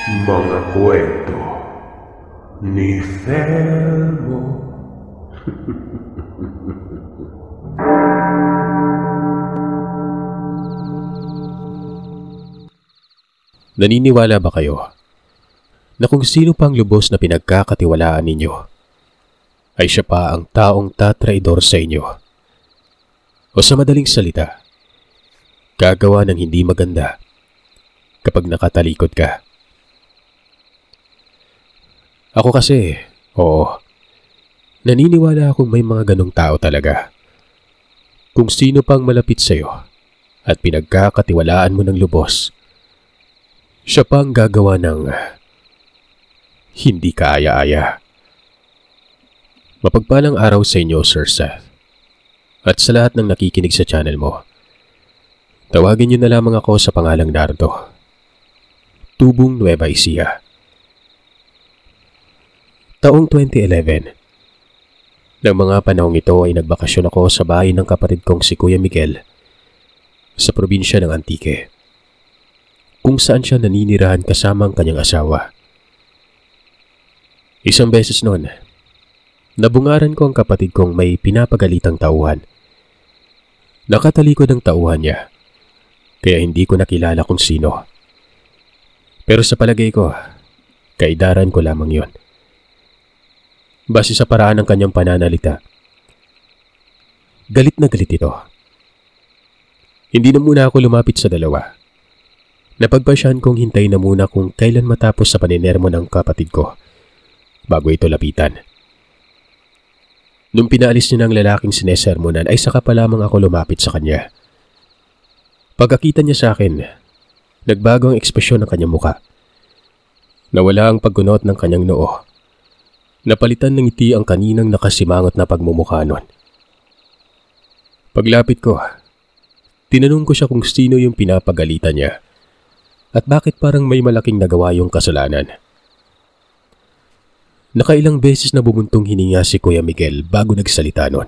Mga kwento ni Thelmo. Naniniwala ba kayo na kung sino pang lubos na pinagkakatiwalaan ninyo ay siya pa ang taong tatraidor sa inyo? O sa madaling salita, gagawa ng hindi maganda kapag nakatalikod ka? Ako kasi, oo, naniniwala akong may mga ganong tao talaga. Kung sino pang malapit sa'yo at pinagkakatiwalaan mo ng lubos, siya pang gagawa ng hindi kaaya-aya. Mapagpalang araw sa inyo, Sir Seth, at sa lahat ng nakikinig sa channel mo. Tawagin niyo na lamang ako sa pangalang Nardo, Tubong Nueva Ecija. Taong 2011. Nang mga panahong ito ay nagbakasyon ako sa bahay ng kapatid kong si Kuya Miguel sa probinsya ng Antique, kung saan siya naninirahan kasama ang kanyang asawa. Isang beses noon, nabungaran ko ang kapatid kong may pinapagalitang tauhan. Nakatalikod ang tauhan niya, kaya hindi ko nakilala kung sino. Pero sa palagay ko, kaidaran ko lamang yon. Base sa paraan ng kanyang pananalita, galit na galit ito. Hindi na muna ako lumapit sa dalawa. Napagpasyahan kong hintayin na muna kung kailan matapos sa paninermo ng kapatid ko bago ito lapitan. Nung pinaalis niya ng lalaking sinesermonan ay saka pa lamang ako lumapit sa kanya. Pagkakita niya sa akin, nagbago ang ekspresyon ng kanyang muka. Nawala ang paggunot ng kanyang noo. Napalitan ng ngiti ang kaninang nakasimangot na pagmumukha nun. Paglapit ko, tinanong ko siya kung sino yung pinapagalitan niya at bakit parang may malaking nagawa yung kasalanan. Nakailang beses na bumuntong hininga si Kuya Miguel bago nagsalita nun.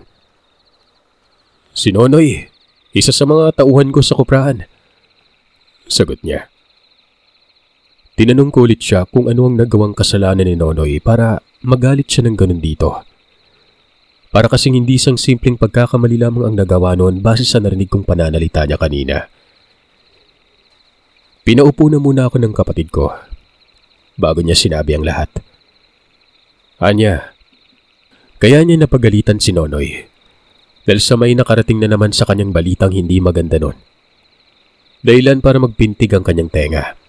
"Si Nonoy, isa sa mga tauhan ko sa kuprahan," sagot niya. Tinanong ko ulit siya kung ano ang nagawang kasalanan ni Nonoy para magalit siya ng ganun dito. Para kasing hindi isang simpleng pagkakamali lamang ang nagawa noon base sa narinig kong pananalita niya kanina. Pinaupo na muna ako ng kapatid ko bago niya sinabi ang lahat. Anya, kaya niya napagalitan si Nonoy dahil sa may nakarating na naman sa kanyang balitang hindi maganda noon. Dahilan para magpintig ang kanyang tenga.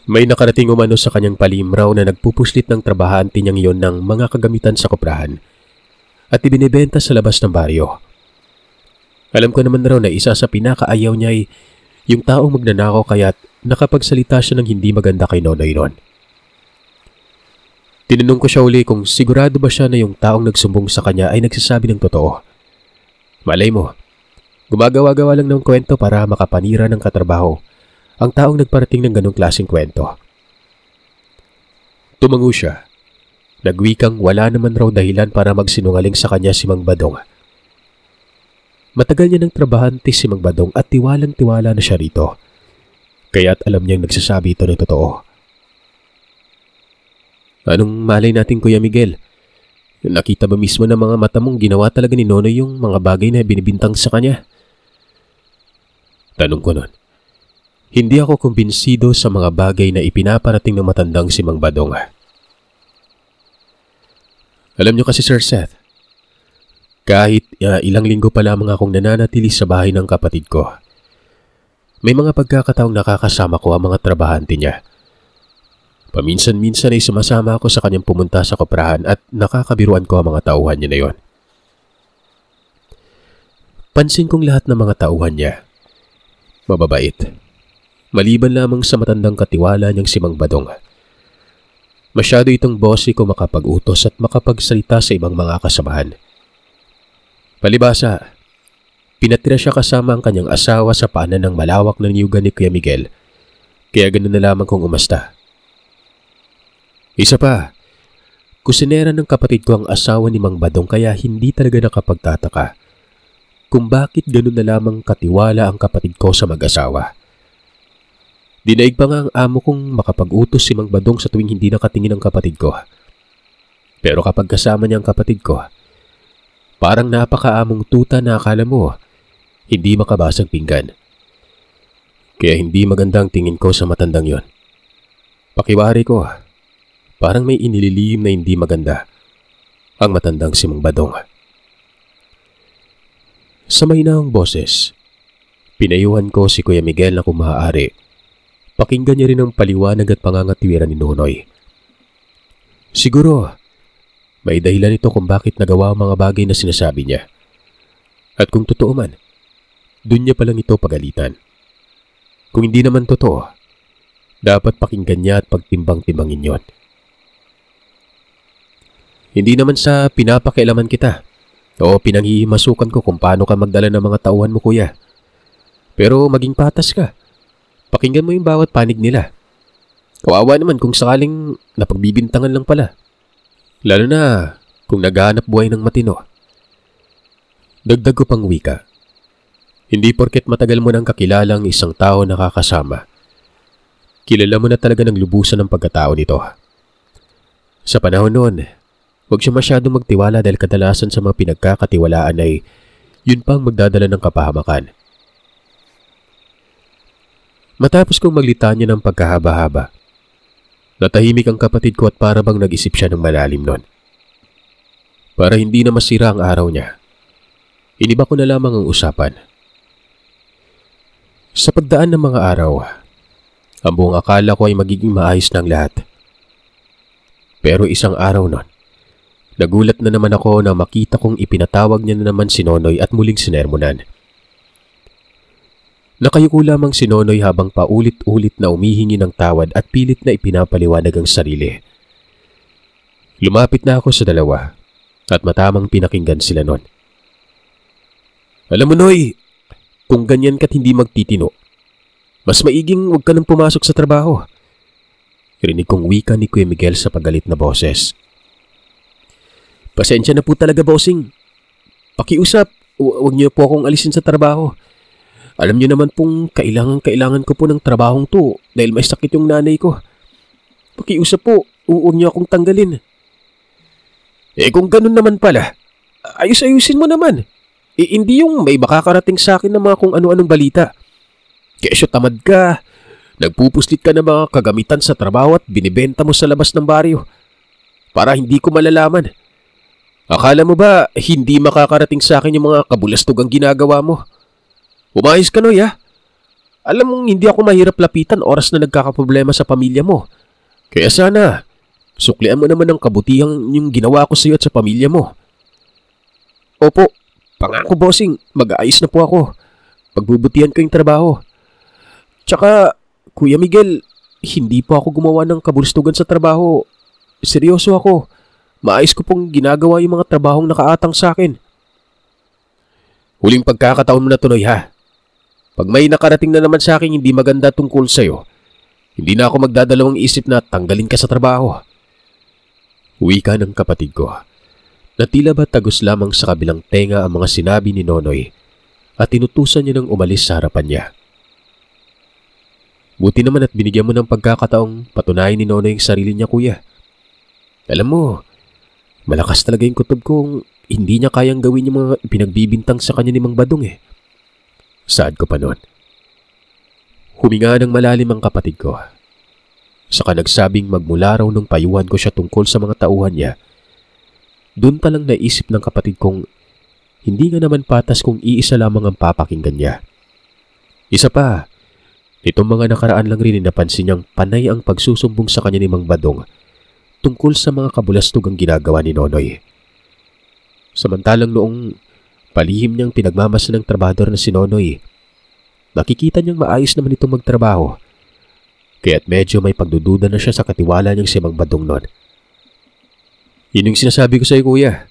May nakarating umano sa kanyang palimraw na nagpupuslit ng trabahante niyang iyon ng mga kagamitan sa kuprahan at ibinibenta sa labas ng baryo. Alam ko naman raw na isa sa pinakaayaw niya ay yung taong magnanakaw kaya't nakapagsalita siya ng hindi maganda kay Nonoy noon. Tinanong ko siya uli kung sigurado ba siya na yung taong nagsumbong sa kanya ay nagsasabi ng totoo. Malay mo, gumagawa-gawa lang ng kwento para makapanira ng katrabaho ang taong nagparating ng ganong klaseng kwento. Tumango siya. Nagwikang wala naman raw dahilan para magsinungaling sa kanya si Mang Badong. Matagal niya ng trabahante si Mang Badong at tiwalang-tiwala na siya rito. Kaya't alam niyang nagsasabi ito ng totoo. Anong malay natin, Kuya Miguel? Nakita ba mismo ng mga mata mong ginawa talaga ni Nonoy yung mga bagay na binibintang sa kanya? Tanong ko nun. Hindi ako kumbinsido sa mga bagay na ipinaparating ng matandang si Mang Badong. Alam niyo kasi, Sir Seth, kahit ilang linggo pa lamang akong nananatili sa bahay ng kapatid ko, may mga pagkakataong nakakasama ko ang mga trabahante niya. Paminsan-minsan ay sumasama ako sa kanyang pumunta sa kuprahan at nakakabiruan ko ang mga tauhan niya na yon. Pansin kong lahat ng mga tauhan niya mababait. Maliban lamang sa matandang katiwala niyang si Mang Badong. Masyado itong bossy kung makapag-utos at makapagsalita sa ibang mga kasamahan. Palibasa, pinatira siya kasama ang kanyang asawa sa paanan ng malawak na niyugan ni Kuya Miguel, kaya ganun na lamang kung umasta. Isa pa, kusinera ng kapatid ko ang asawa ni Mang Badong kaya hindi talaga nakapagtataka kung bakit ganun na lamang katiwala ang kapatid ko sa mag-asawa. Dinaig pa nga ang amo kong makapag-utos si Mang Badong sa tuwing hindi nakatingin ang kapatid ko. Pero kapag kasama niya ang kapatid ko, parang napakaamong tuta na akala mo hindi makabasag pinggan. Kaya hindi magandang tingin ko sa matandang yon. Pakiwari ko, parang may inililihim na hindi maganda ang matandang si Mang Badong. Sa mahinahong boses, pinayuhan ko si Kuya Miguel na kung maaari, pakinggan niya rin ang paliwanag at pangangatwiran ni Nonoy. Siguro, may dahilan ito kung bakit nagawa ang mga bagay na sinasabi niya. At kung totoo man, dun niya palang ito pagalitan. Kung hindi naman totoo, dapat pakinggan niya at pagtimbang-timbangin yon. Hindi naman sa pinapakialaman kita o pinanghihimasukan ko kung paano ka magdala ng mga tauhan mo, kuya. Pero maging patas ka. Pakinggan mo yung bawat panig nila. Kawawa naman kung sakaling napagbibintangan lang pala. Lalo na kung naghahanap buhay ng matino. Dagdag ko pang wika. Hindi porket matagal mo nang kakilalang isang tao nakakasama, kilala mo na talaga ng lubusan ng pagkatao nito. Sa panahon noon, huwag siya masyadong magtiwala dahil kadalasan sa mga pinagkakatiwalaan ay yun pang magdadala ng kapahamakan. Matapos kong maglitanya ng pagkahaba-haba, natahimik ang kapatid ko at para bang nag-isip siya ng malalim noon. Para hindi na masira ang araw niya, iniba ko na lamang ang usapan. Sa pagdaan ng mga araw, ang buong akala ko ay magiging maayos ng lahat. Pero isang araw nun, nagulat na naman ako na makita kong ipinatawag niya na naman si Nonoy at muling sinermonan. Nakayuko lamang si Nonoy habang paulit-ulit na umihingi ng tawad at pilit na ipinapaliwanag ang sarili. Lumapit na ako sa dalawa at matamang pinakinggan sila nun. Alam mo, Noy, kung ganyan ka't hindi magtitino, mas maiging huwag ka nang pumasok sa trabaho. Rinig kong wika ni Kuya Miguel sa pagalit na boses. Pasensya na po talaga, bossing. Pakiusap, huwag niyo po akong alisin sa trabaho. Alam niyo naman pong kailangan ko po ng trabahong to dahil may sakit yung nanay ko. Pakiusap po, huwag niyo akong tanggalin. Kung ganun naman pala, ayusin mo naman. Hindi yung may makakarating sa akin ng mga kung ano-anong balita. Kesyo tamad ka, nagpupuslit ka ng mga kagamitan sa trabaho at binibenta mo sa labas ng baryo para hindi ko malalaman. Akala mo ba hindi makakarating sa akin yung mga kabulastugang ginagawa mo? Umayos ka, Noy, ha? Alam mong hindi ako mahirap lapitan oras na nagkakaproblema sa pamilya mo. Kaya sana, suklian mo naman ng kabutihang yung ginawa ko sa iyo at sa pamilya mo. Opo, pangako, bossing, mag-aayos na po ako. Pagbubutihan ko yung trabaho. Tsaka, Kuya Miguel, hindi po ako gumawa ng kabulustugan sa trabaho. Seryoso ako. Maayos ko pong ginagawa yung mga trabahong nakaatang sa akin. Huling pagkakataon mo na, Noy, ha? Pag may nakarating na naman sa akin hindi maganda tungkol sa'yo, hindi na ako magdadalawang isip na tanggalin ka sa trabaho. Wika ng kapatid ko. Na tila ba tagos lamang sa kabilang tenga ang mga sinabi ni Nonoy at tinutusan niya ng umalis sa harapan niya. Buti naman at binigyan mo ng pagkakataong patunayan ni Nonoy ang sarili niya, kuya. Alam mo, malakas talaga yung kutob kong hindi niya kayang gawin yung mga pinagbibintang sa kanya ni Mang Badong eh. Saad ko pa noon. Huminga ng malalim ang kapatid ko. Saka nagsabing magmula raw nung payuhan ko siya tungkol sa mga tauhan niya. Doon talang naisip ng kapatid kong hindi nga naman patas kung iisa lamang ang papakinggan niya. Isa pa, nitong mga nakaraan lang rin napansin niyang panay ang pagsusumbong sa kanya ni Mang Badong tungkol sa mga kabulastugang ginagawa ni Nonoy. Samantalang noong palihim niyang pinagmamasa ng trabador na si Nonoy, nakikita niyang maayos naman itong magtrabaho. Kaya't medyo may pagdududa na siya sa katiwala niyang si Mang Badong noon. Yun yung sinasabi ko sa iyo, kuya.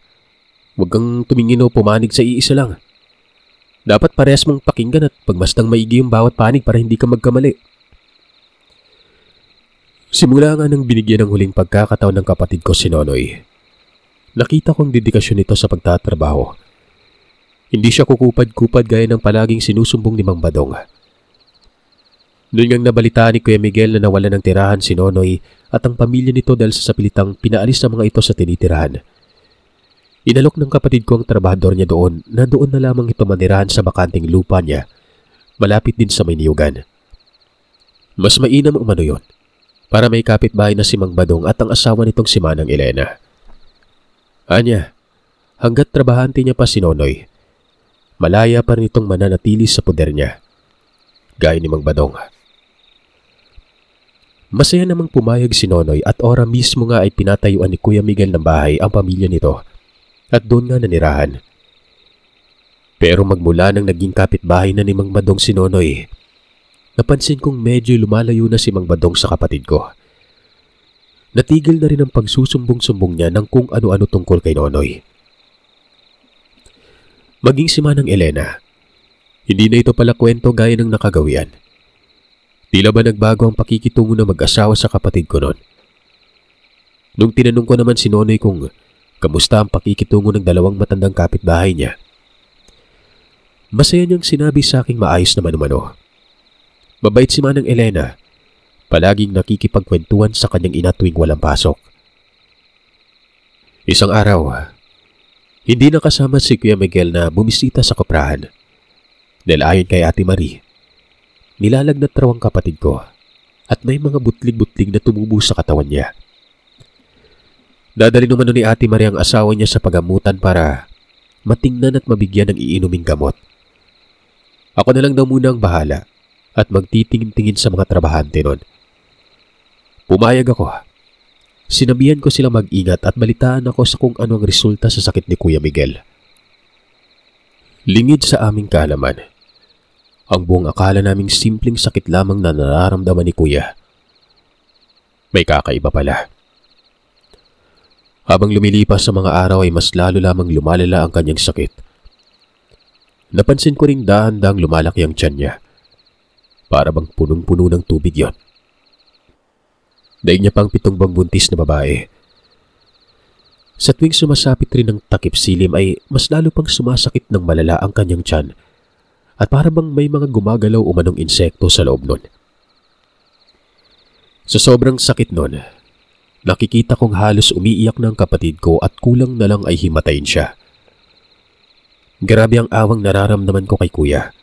Huwag kang tumingin o pumanig sa iisa lang. Dapat parehas mong pakinggan at pagmastang maigi yung bawat panig para hindi ka magkamali. Simula nga nang binigyan ng huling pagkakataon ng kapatid ko si Nonoy, nakita kong dedikasyon nito sa pagtatrabaho. Hindi siya kukupad-kupad gaya ng palaging sinusumbong ni Mang Badong. Noon ngang nabalitaan ni Kuya Miguel na nawala ng tirahan si Nonoy at ang pamilya nito dahil sa sapilitang pinaalis ng mga ito sa tinitirahan. Inalok ng kapatid ko ang trabahador niya doon na doon na lamang ito manirahan sa bakanting lupa niya, malapit din sa may niyugan. Mas mainam umano yon, para may kapitbahay na si Mang Badong at ang asawa nitong si Manang Elena. Anya, hanggat trabahante niya pa si Nonoy, malaya pa rin itong mananatili sa poder niya, gaya ni Mang Badong. Masaya namang pumayag si Nonoy at ora mismo nga ay pinatayuan ni Kuya Miguel ng bahay ang pamilya nito at doon nga nanirahan. Pero magmula nang naging kapitbahay na ni Mang Badong si Nonoy, napansin kong medyo lumalayo na si Mang Badong sa kapatid ko. Natigil na rin ang pagsusumbong-sumbong niya ng kung ano-ano tungkol kay Nonoy. Maging si Manang Elena, hindi na ito pala kwento gaya ng nakagawian. Tila ba nagbago ang pakikitungo ng mag-asawa sa kapatid ko noon? Nung tinanong ko naman si Nonoy kung kamusta ang pakikitungo ng dalawang matandang kapitbahay niya, masaya niyang sinabi sa aking maayos naman umano. Mabait si Manang Elena, palaging nakikipagkwentuhan sa kanyang ina tuwing walang pasok. Isang araw, hindi nakasama si Kuya Miguel na bumisita sa koprahan. Dahil ayon kay Ate Marie, nilalagnat raw ang kapatid ko at may mga butlig-butlig na tumubo sa katawan niya. Dadali naman ni Ate Marie ang asawa niya sa pagamutan para matingnan at mabigyan ng iinuming gamot. Ako na lang daw muna ang bahala at magtitingin-tingin sa mga trabahante nun. Pumayag ako. Sinabihan ko sila mag-ingat at balitaan ako sa kung ano ang resulta sa sakit ni Kuya Miguel. Lingid sa aming kaalaman, ang buong akala naming simpleng sakit lamang na nararamdaman ni Kuya, may kakaiba pala. Habang lumilipas sa mga araw ay mas lalo lamang lumalala ang kanyang sakit. Napansin ko ring dahan-dahang lumalaki ang tiyan niya. Para bang punong-puno ng tubig yon. Daig niya pang 7 buwang buntis na babae. Sa tuwing sumasapit rin ng takip silim ay mas lalo pang sumasakit ng malala ang kanyang tiyan at para bang may mga gumagalaw umanong insekto sa loob nun. Sa sobrang sakit nun, nakikita kong halos umiiyak na ang kapatid ko at kulang na lang ay himatayin siya. Grabe ang awang nararamdaman ko kay Kuya.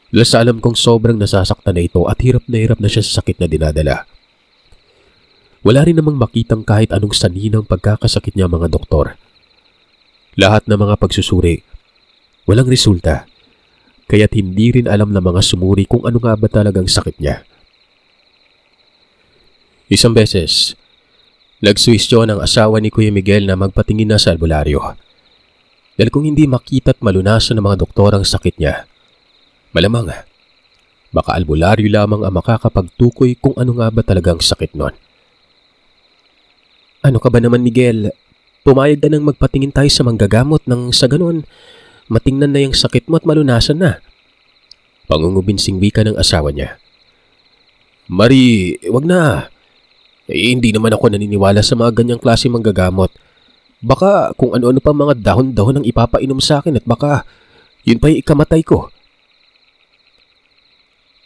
Dahil sa alam kong sobrang nasasaktan na ito at hirap na siya sa sakit na dinadala. Wala rin namang makitang kahit anong sanhi ng pagkakasakit niya mga doktor. Lahat ng mga pagsusuri, walang resulta. Kaya't hindi rin alam ng mga sumuri kung ano nga ba talagang sakit niya. Isang beses, nagsuwestyon ang asawa ni Kuya Miguel na magpatingin na sa albularyo. Dahil kung hindi makita't malunasan ng mga doktor ang sakit niya, malamang, baka albularyo lamang ang makakapagtukoy kung ano nga ba talagang sakit nun. Ano ka ba naman, Miguel? Pumayag ka nang magpatingin tayo sa manggagamot nang sa ganon, matingnan na yung sakit mo at malunasan na. Pangungubinsing wika ng asawa niya. Marie, wag na. Hindi naman ako naniniwala sa mga ganyang klase manggagamot. Baka kung ano-ano pa mga dahon-dahon ang ipapainom sa akin at baka yun pa yung ikamatay ko.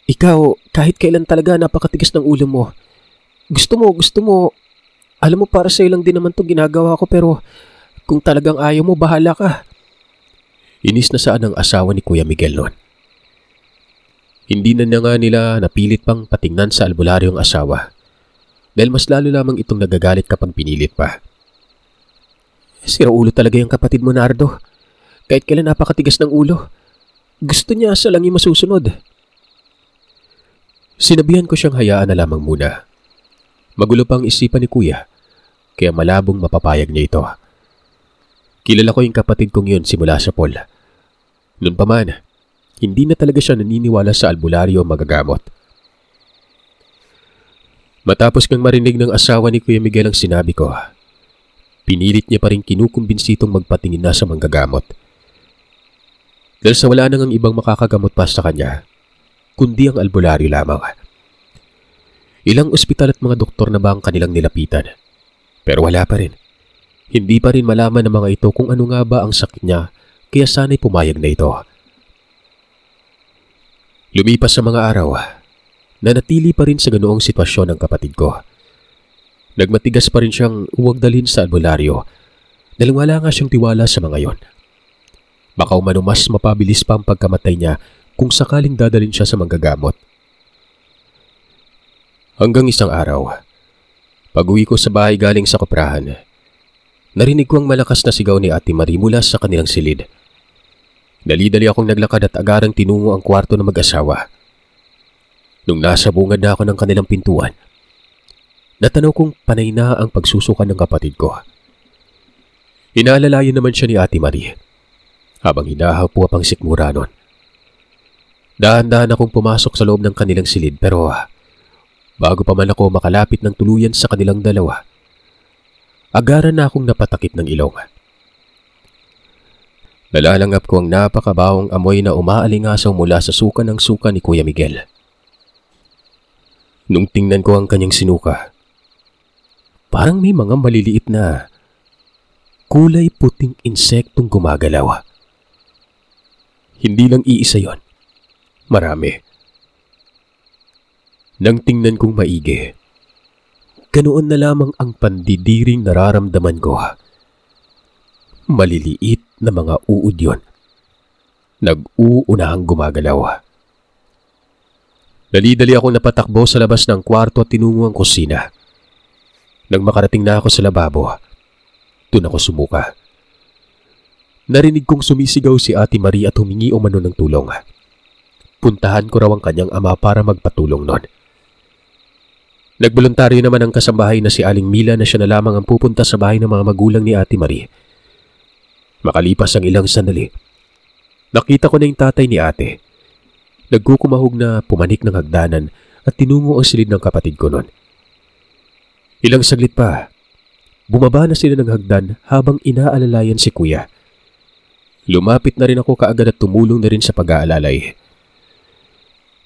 Ikaw, kahit kailan talaga napakatigas ng ulo mo. Gusto mo. Alam mo para sa'yo lang din naman itong ginagawa ko pero kung talagang ayaw mo, bahala ka. Inis na saan ang asawa ni Kuya Miguel noon. Hindi na nga nila napilit pang patingnan sa albularyo ang asawa. Dahil mas lalo lamang itong nagagalit kapag pinilit pa. Sira ulo talaga yung kapatid mo, Nardo. Kahit kailan napakatigas ng ulo. Gusto niya sa lang yung masusunod. Sinabihan ko siyang hayaan na lamang muna. Magulo pang isipan ni Kuya, kaya malabong mapapayag niya ito. Kilala ko yung kapatid kong yun simula sa Paul. Noon pa man, hindi na talaga siya naniniwala sa albularyo o magagamot. Matapos kang marinig ng asawa ni Kuya Miguel ang sinabi ko, pinilit niya pa rin kinukumbinsitong magpatingin na sa manggagamot. Dahil sa wala nang ang ibang makakagamot pa sa kanya, kundi ang albularyo lamang. Ilang ospital at mga doktor na ba ang kanilang nilapitan? Pero wala pa rin. Hindi pa rin malaman ng mga ito kung ano nga ba ang sakit niya, kaya sana'y pumayag na ito. Lumipas sa mga araw, nanatili pa rin sa ganoong sitwasyon ang kapatid ko. Nagmatigas pa rin siyang huwag dalhin sa albularyo dahil wala nga siyang tiwala sa mga yon. Baka umano mas mapabilis pa ang pagkamatay niya kung sakaling dadalhin siya sa manggagamot. Hanggang isang araw, pag-uwi ko sa bahay galing sa koprahan, narinig ko ang malakas na sigaw ni Ate Marie mula sa kanilang silid. Dali-dali akong naglakad at agarang tinungo ang kwarto ng mag-asawa. Nung nasa bungad na ako ng kanilang pintuan, natanaw kong panay na ang pagsusuka ng kapatid ko. Inaalalayan naman siya ni Ate Marie habang hinahapo pang sikmura nun. Dahan-dahan akong pumasok sa loob ng kanilang silid pero bago pa man ako makalapit ng tuluyan sa kanilang dalawa, agaran na akong napatakip ng ilong. Nalalangap ko ang napakabawang amoy na umaalingasaw mula sa suka ng suka ni Kuya Miguel. Nung tingnan ko ang kanyang sinuka, parang may mga maliliit na kulay puting insektong gumagalaw. Hindi lang iisa yon, marami. Nang tingnan kong maigi, ganoon na lamang ang pandidiring nararamdaman ko. Maliliit na mga uod yon. Nag-uunahang gumagalaw. Dali-dali akong napatakbo sa labas ng kwarto at tinungo ang kusina. Nang makarating na ako sa lababo, doon ako sumuka. Narinig kong sumisigaw si Ate Marie at humingi umano ng tulong. Puntahan ko raw ang kanyang ama para magpatulong nun. Nagboluntaryo naman ang kasambahay na si Aling Mila na siya na lamang ang pupunta sa bahay ng mga magulang ni Ate Marie. Makalipas ang ilang sandali, nakita ko na yung tatay ni ate. Nagkukumahog na pumanik ng hagdanan at tinungo ang silid ng kapatid ko nun. Ilang saglit pa, bumaba na sila ng hagdan habang inaalalayan si Kuya. Lumapit na rin ako kaagad at tumulong na rin sa pag-aalalay.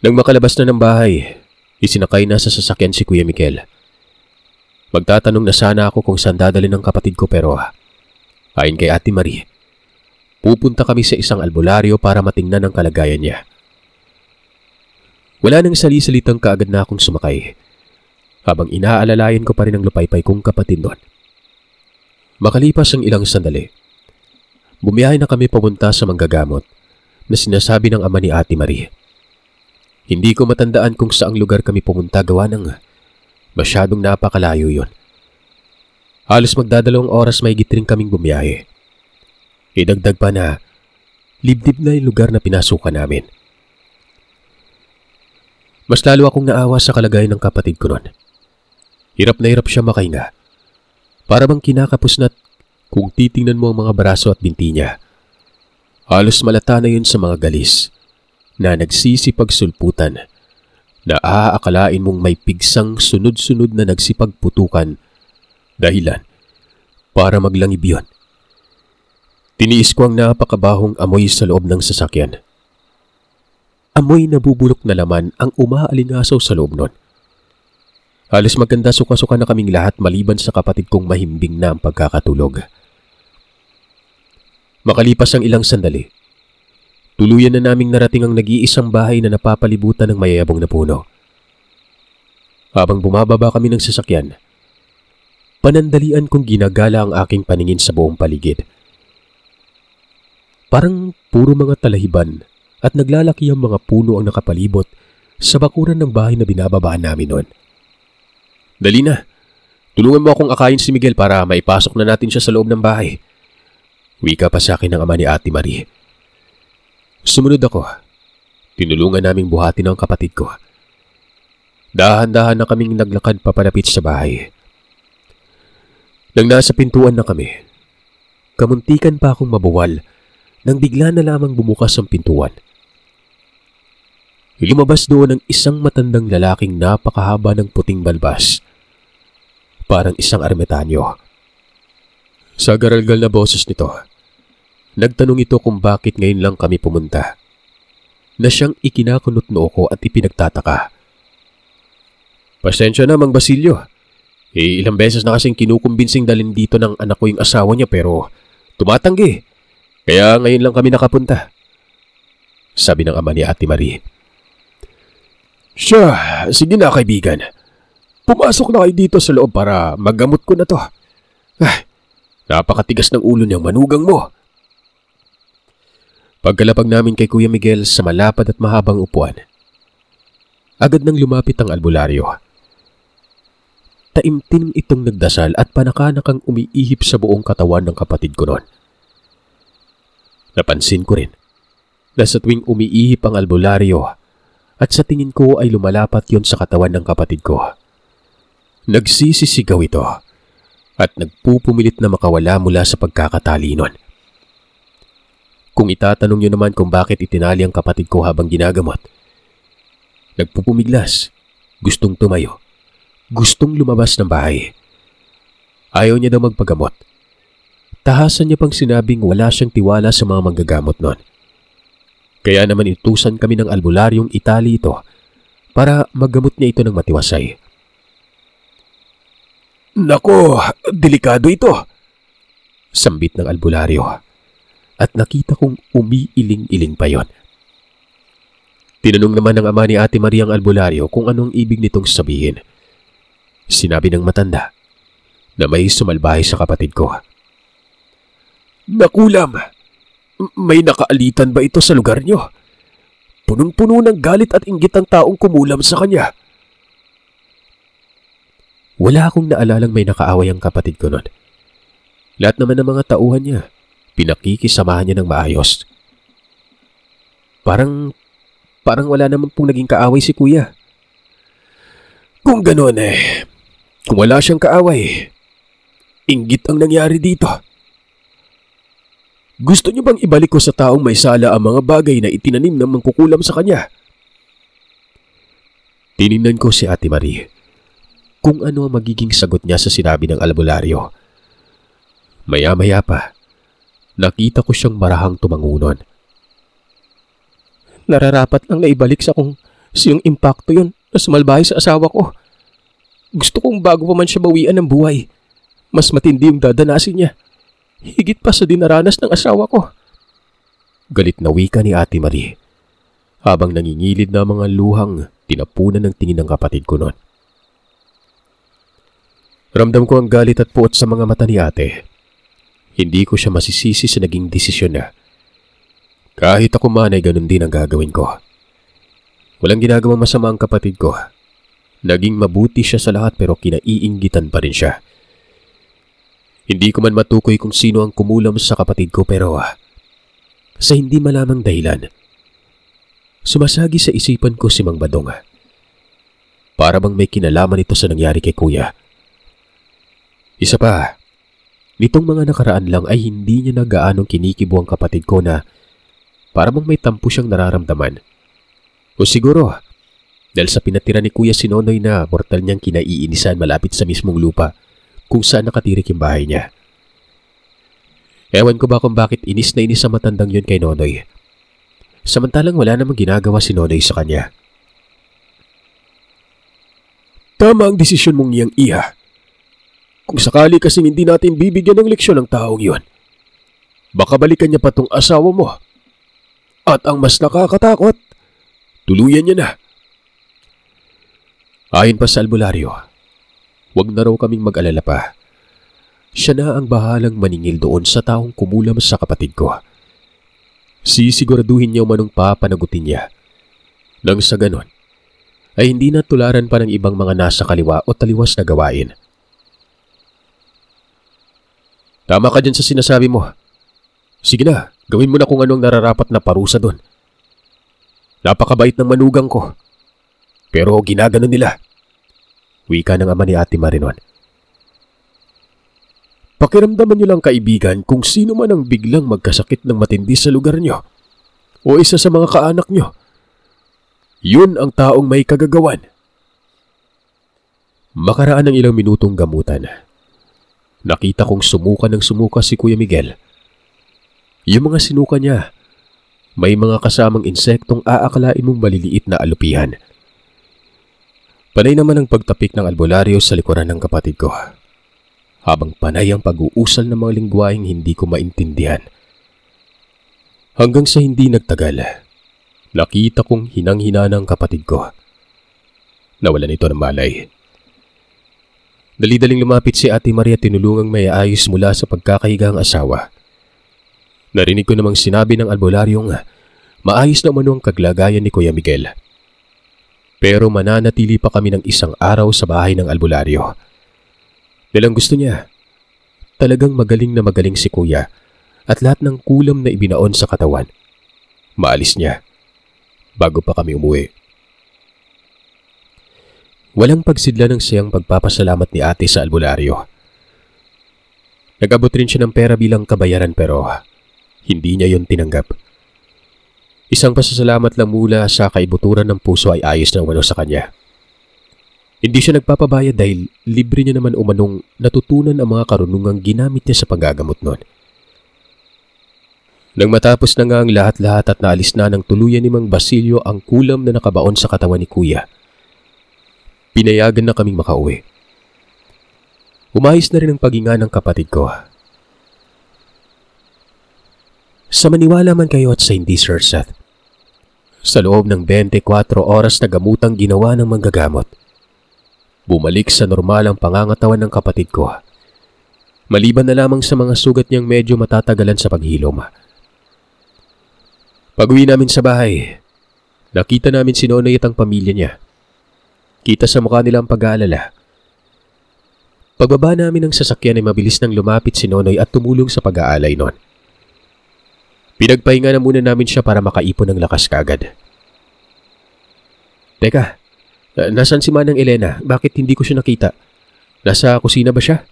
Nang makalabas na ng bahay, isinakay na sa sasakyan si Kuya Miguel. Magtatanong na sana ako kung saan dadalhin ng kapatid ko pero ayon kay Ate Marie, pupunta kami sa isang albularyo para matingnan ang kalagayan niya. Wala nang sali-salitang kaagad na akong sumakay, habang inaalalayan ko pa rin ang lupaypay kong kapatid doon. Makalipas ang ilang sandali, bumiyahe na kami papunta sa manggagamot na sinasabi ng ama ni Ate Marie. Hindi ko matandaan kung saang lugar kami pumunta gawa ng masyadong napakalayo yon. Halos magdadalawang oras may gitring kaming bumiyahe. Idagdag pa na libdib na yung lugar na pinasukan namin. Mas lalo akong naawa sa kalagayan ng kapatid ko nun. Hirap na hirap siya makahinga. Para bang kinakapos na't kung titingnan mo ang mga braso at binti niya, halos malata na yun sa mga galis na nagsisipagsulputan na aakalain mong may pigsang sunod-sunod na nagsipagputukan dahilan para maglangib yun. Tiniis ko ang napakabahong amoy sa loob ng sasakyan. Amoy na bubulok na laman ang umaalingasaw sa loob nun. Halos maganda suka-suka na kaming lahat maliban sa kapatid kong mahimbing na ang pagkakatulog. Makalipas ang ilang sandali, tuluyan na naming narating ang nag-iisang bahay na napapalibutan ng mayayabong na puno. Habang bumababa kami ng sasakyan, panandalian kong ginagala ang aking paningin sa buong paligid. Parang puro mga talahiban at naglalaki ang mga puno ang nakapalibot sa bakuran ng bahay na binababaan namin noon. Dali na, tulungan mo akong akayin si Miguel para maipasok na natin siya sa loob ng bahay. Wika pa sa akin ng ama ni Ate Marie. Sumunod ako. Tinulungan naming buhatin ang kapatid ko. Dahan-dahan na kaming naglakad papalapit sa bahay. Nang nasa pintuan na kami, kamuntikan pa akong mabuwal nang bigla na lamang bumukas ang pintuan. Lumabas doon ang isang matandang lalaking napakahaba ng puting balbas. Parang isang ermitanyo. Sa garalgal na boses nito, nagtanong ito kung bakit ngayon lang kami pumunta, na siyang ikinakunot noo ko at ipinagtataka. Pasensya na, Mang Basilio. Ilang beses na kasing kinukumbinsing dalhin dito ng anak ko yung asawa niya pero tumatanggi. Kaya ngayon lang kami nakapunta. Sabi ng ama ni Ate Marie. Siya, sige na kaibigan. Pumasok na kayo dito sa loob para maggamot ko na to. Napakatigas ng ulo niyang manugang mo. Pagkalapag namin kay Kuya Miguel sa malapad at mahabang upuan, agad nang lumapit ang albularyo. Taimtim itong nagdasal at panakanakang umiihip sa buong katawan ng kapatid ko noon. Napansin ko rin na sa tuwing umiihip ang albularyo at sa tingin ko ay lumalapat yon sa katawan ng kapatid ko. Nagsisisigaw ito at nagpupumilit na makawala mula sa pagkakatali nun. Kung itatanong niyo naman kung bakit itinali ang kapatid ko habang ginagamot, nagpupumiglas, gustong tumayo, gustong lumabas ng bahay. Ayaw niya daw magpagamot. Tahasan niya pang sinabing wala siyang tiwala sa mga manggagamot nun. Kaya naman itusan kami ng albularyong itali ito para maggamot niya ito ng matiwasay. Nako, delikado ito, sambit ng albularyo at nakita kong umiiling-iling pa yon. Tinanong naman ng ama ni Ate Maria ang albularyo kung anong ibig nitong sabihin. Sinabi ng matanda na may sumalbahay sa kapatid ko. Nakulam, may nakaalitan ba ito sa lugar niyo? Punong-puno ng galit at inggit ang taong kumulam sa kanya. Wala akong naalalang may nakaaway ang kapatid ko nun. Lahat naman ng mga tauhan niya, pinakikisamahan niya ng maayos. Parang wala naman pong naging kaaway si Kuya. Kung gano'n kung wala siyang kaaway, inggit ang nangyari dito. Gusto niyo bang ibalik ko sa taong may sala ang mga bagay na itinanim ng mangkukulam sa kanya? Tiningnan ko si Ate Marie kung ano ang magiging sagot niya sa sinabi ng albularyo. Maya-maya pa, nakita ko siyang marahang tumangunon. Nararapat lang na ibalik sa kung siyang impacto yon na sumalbahay sa asawa ko. Gusto kong bago pa man siya bawian ng buhay, mas matindi yung dadanasin niya. Higit pa sa dinaranas ng asawa ko. Galit na wika ni Ate Marie habang nangingilid na mga luhang tinapunan ng tingin ng kapatid ko noon. Ramdam ko ang galit at puot sa mga mata ni ate. Hindi ko siya masisisi sa naging desisyon niya. Kahit ako man ay ganun din ang gagawin ko. Walang ginagawang masama ang kapatid ko. Naging mabuti siya sa lahat pero kinaiinggitan pa rin siya. Hindi ko man matukoy kung sino ang kumulam sa kapatid ko pero sa hindi malamang dahilan, sumasagi sa isipan ko si Mang Badong. Para bang may kinalaman ito sa nangyari kay Kuya. Isa pa, nitong mga nakaraan lang ay hindi niya na gaanong kinikibo ang kapatid ko na para bang may tampo siyang nararamdaman. O siguro, dahil sa pinatira ni Kuya si Nonoy na mortal niyang kinaiinisan malapit sa mismong lupa kung saan nakatirik yung bahay niya. Ewan ko ba kung bakit inis na inis sa matandang yun kay Nonoy. Samantalang wala namang ginagawa si Nonoy sa kanya. Tama ang desisyon mong niyang iha. Kung sakali kasing hindi natin bibigyan ng leksyon ng taong yun, baka balikan niya pa tong asawa mo. At ang mas nakakatakot, tuluyan niya na. Ayon pa sa albularyo, wag na raw kaming mag-alala pa. Siya na ang bahalang maningil doon sa taong kumulam sa kapatid ko. Sisiguraduhin niya umanong papanagutin niya. Nang sa ganon, ay hindi na tularan pa ng ibang mga nasa kaliwa o taliwas na gawain. Tama ka dyan sa sinasabi mo. Sige na, gawin mo na kung anong nararapat na parusa doon. Napakabait ng manugang ko. Pero ginaganon nila. Wika ng ama ni Ate Marinon. Pakiramdaman niyo lang kaibigan kung sino man ang biglang magkasakit ng matindi sa lugar niyo o isa sa mga kaanak niyo. Yun ang taong may kagagawan. Makaraan ng ilang minutong gamutan, nakita kong sumuka ng sumuka si Kuya Miguel. Yung mga sinuka niya, may mga kasamang insektong aakalain mong maliliit na alupihan. Panay naman ang pagtapik ng albularyo sa likuran ng kapatid ko, habang panay ang pag-uusal ng mga lingwaheng hindi ko maintindihan. Hanggang sa hindi nagtagal, nakita kong hinang-hina ng kapatid ko Nawalan ito ng malay. Dali-daling lumapit si Ate Maria tinulungang may ayos mula sa pagkakahigang asawa. Narinig ko namang sinabi ng albularyong maayos na umano ang kaglagayan ni Kuya Miguel. Pero mananatili pa kami ng isang araw sa bahay ng albularyo. Dahil ang gusto niya, talagang magaling na magaling si Kuya at lahat ng kulam na ibinaon sa katawan, maalis niya bago pa kami umuwi. Walang pagsidla ng siyang pagpapasalamat ni ate sa albularyo. Nag-abot rin siya ng pera bilang kabayaran pero hindi niya yon tinanggap. Isang pasasalamat lang mula sa kaibuturan ng puso ay ayos na umano sa kanya. Hindi siya nagpapabayad dahil libre niya naman umanong natutunan ang mga karunungang ginamit niya sa paggagamot noon. Nang matapos na nga ang lahat-lahat at naalis na ng tuluyan ni Mang Basilio ang kulam na nakabaon sa katawan ni Kuya, pinayagan na kaming makauwi. Umayos na rin ang paghinga ng kapatid ko. Sa maniwala man kayo at sa hindi, Sir Seth, sa loob ng 24 oras na gamutang ginawa ng manggagamot, bumalik sa normal ang pangangatawan ng kapatid ko. Maliban na lamang sa mga sugat niyang medyo matatagalan sa paghilom. Pag-uwi namin sa bahay, nakita namin si Nonoy at ang pamilya niya. Kita sa mukha nila ang pag-aalala. Pagbaba namin ng sasakyan ay mabilis nang lumapit si Nonoy at tumulong sa pag-aalay noon. Pinagpahinga na muna namin siya para makaipon ng lakas kagad. Teka, nasan si Manang Elena? Bakit hindi ko siya nakita? Nasa kusina ba siya?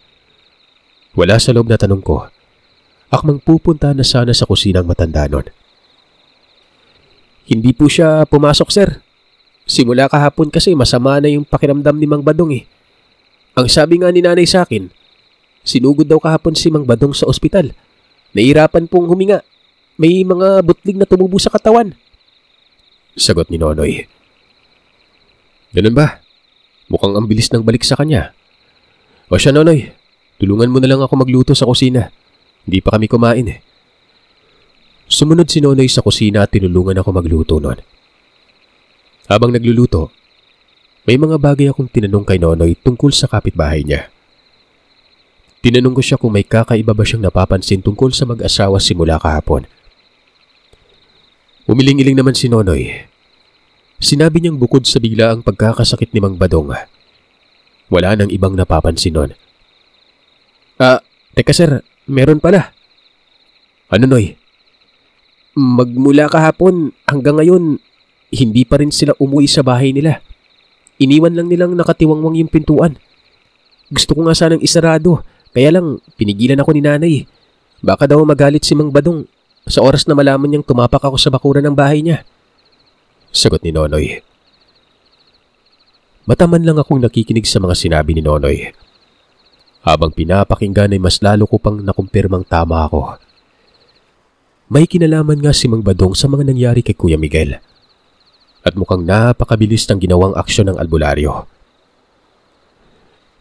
Wala sa loob na tanong ko. Akmang pupunta na sana sa kusina ang matanda nun. Hindi po siya pumasok, sir. Simula kahapon kasi masama na yung pakiramdam ni Mang Badong eh. Ang sabi nga ni nanay sa akin, sinugod daw kahapon si Mang Badong sa ospital. Nahirapan pong huminga. May mga butlig na tumubo sa katawan. Sagot ni Nonoy. Ganun ba? Mukhang ang bilis ng balik sa kanya. O siya, Nonoy, tulungan mo na lang ako magluto sa kusina. Hindi pa kami kumain eh. Sumunod si Nonoy sa kusina at tinulungan ako magluto noon. Habang nagluluto, may mga bagay akong tinanong kay Nonoy tungkol sa kapitbahay niya. Tinanong ko siya kung may kakaiba ba siyang napapansin tungkol sa mag-asawa simula kahapon. Umiling-iling naman si Nonoy. Sinabi niyang bukod sa biglaang pagkakasakit ni Mang Badong, wala nang ibang napapansin nun. Teka sir, meron pala. Ano, Noy? Magmula kahapon hanggang ngayon, hindi pa rin sila umuwi sa bahay nila. Iniwan lang nilang nakatiwangwang yung pintuan. Gusto ko nga sanang isarado, kaya lang pinigilan ako ni nanay. Baka daw magalit si Mang Badong sa oras na malaman niyang tumapak ako sa bakuran ng bahay niya. Sagot ni Nonoy. Mataman lang akong nakikinig sa mga sinabi ni Nonoy. Habang pinapakinggan ay mas lalo ko pang nakumpirmang tama ako. May kinalaman nga si Mang Badong sa mga nangyari kay Kuya Miguel. At mukhang napakabilis ng ginawang aksyon ng albularyo.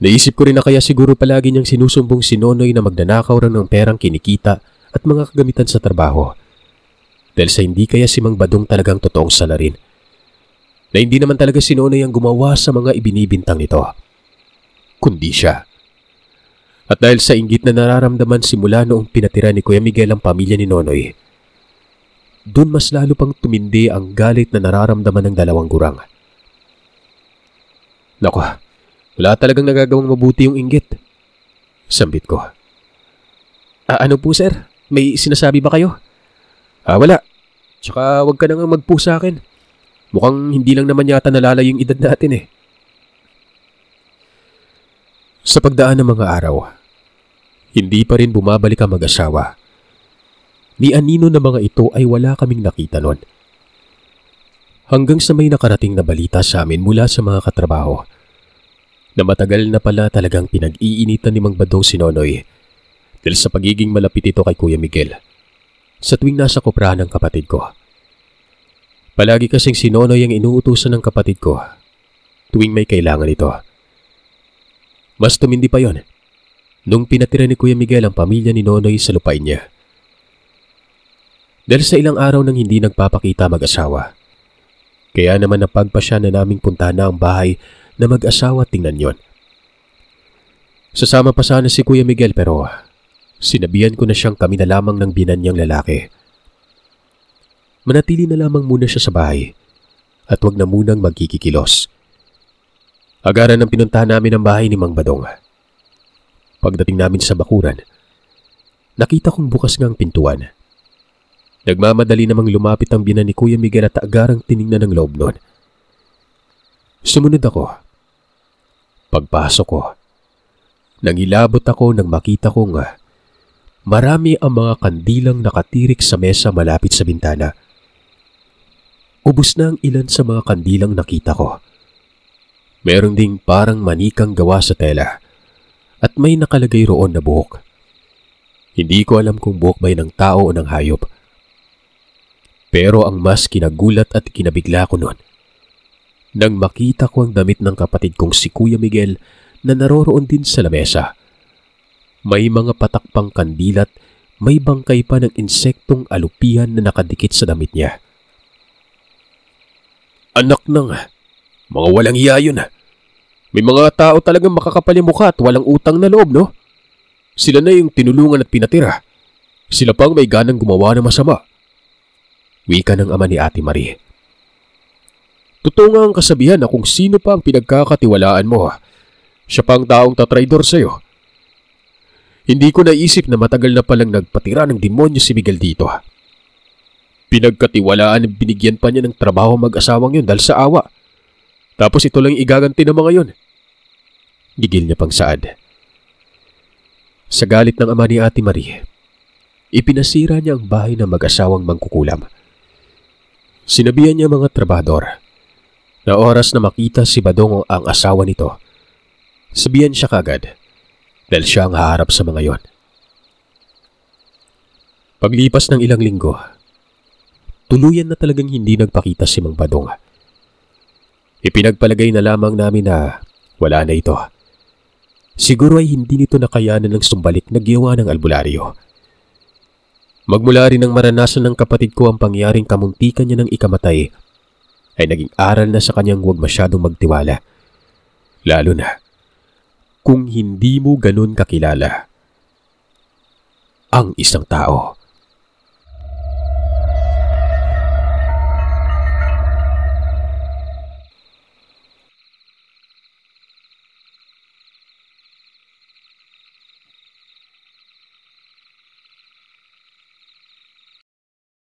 Naisip ko rin na kaya siguro palagi niyang sinusumbong si Nonoy na magnanakaw raw ng perang kinikita at mga kagamitan sa trabaho. Dahil sa hindi kaya si Mang Badong talagang totoong salarin. Na hindi naman talaga si Nonoy ang gumawa sa mga ibinibintang nito, kundi siya. At dahil sa inggit na nararamdaman simula noong pinatira ni Kuya Miguel ang pamilya ni Nonoy, doon mas lalo pang tumindi ang galit na nararamdaman ng dalawang gurang. Naku, wala talagang nagagawang mabuti yung inggit. Sambit ko. Ano po sir? May sinasabi ba kayo? Wala. Tsaka wag ka na nga magpo sa akin. Mukhang hindi lang naman yata nalala yung edad natin eh. Sa pagdaan ng mga araw, hindi pa rin bumabalik ang mag-asawa. Ni anino na mga ito ay wala kaming nakita noon. Hanggang sa may nakarating na balita sa amin mula sa mga katrabaho na matagal na pala talagang pinag-iinitan ni Mang Badong si Nonoy dahil sa pagiging malapit ito kay Kuya Miguel sa tuwing nasa kuprahan ng kapatid ko. Palagi kasing si Nonoy ang inuutusan ng kapatid ko tuwing may kailangan ito. Mas tumindi pa yon nung pinatira ni Kuya Miguel ang pamilya ni Nonoy sa lupain niya. Dahil sa ilang araw nang hindi nagpapakita mag-asawa, Kaya naman napagpasya na naming puntahan na ang bahay na mag-asawa, tingnan yon. Sasama pa sana si Kuya Miguel pero sinabihan ko na siyang kami na lamang ng binanyang lalaki. Manatili na lamang muna siya sa bahay at wag na munang magkikikilos. Agaran ng pinuntahan namin ang bahay ni Mang Badong. Pagdating namin sa bakuran, nakita kong bukas ngang pintuan. Nagmamadali namang lumapit ang binan ni Kuya Miguel at agarang tiningnan ng loob nun. Sumunod ako. Pagpasok ko, nangilabot ako nang makita kong marami ang mga kandilang nakatirik sa mesa malapit sa bintana. Ubus na ang ilan sa mga kandilang nakita ko. Meron ding parang manikang gawa sa tela at may nakalagay roon na buhok. Hindi ko alam kung buhok ba ng tao o ng hayop. Pero ang mas kinagulat at kinabigla ko noon nang makita ko ang damit ng kapatid kong si Kuya Miguel na naroroon din sa lamesa. May mga patakpang kandilat, may bangkay pa ng insektong alupihan na nakadikit sa damit niya. Anak ng mga walang iya yun. May mga tao talagang makakapal yung mukha at walang utang na loob, no? Sila na yung tinulungan at pinatira. Sila pang may ganang gumawa ng masama. Wika ng ama ni Ate Marie. Totoo nga ang kasabihan na kung sino pa ang pinagkakatiwalaan mo, siya pa ang taong tatraidor sa'yo. Hindi ko naisip na matagal na palang nagpatira ng demonyo si Miguel dito. Pinagkatiwalaan at binigyan pa niya ng trabaho mag-asawang yun dahil sa awa. Tapos ito lang igaganti ng mga yun. Gigil niya pang saad. Sa galit ng ama ni Ate Marie, ipinasira niya ang bahay ng mag-asawang mangkukulam. Sinabihan niya mga trabador na oras na makita si Badong ang asawa nito, sabihan siya kagad dahil siya ang haharap sa mga yon. Paglipas ng ilang linggo, tuluyan na talagang hindi nagpakita si Mang Badong. Ipinagpalagay na lamang namin na wala na ito. Siguro ay hindi nito nakayanan ng sumbalik na giwa ng albularyo. Magmula rin ng maranasan ng kapatid ko ang pangyaring kamuntikan niya ng ikamatay, ay naging aral na sa kanyang huwag masyadong magtiwala. Lalo na kung hindi mo ganun kakilala ang isang tao.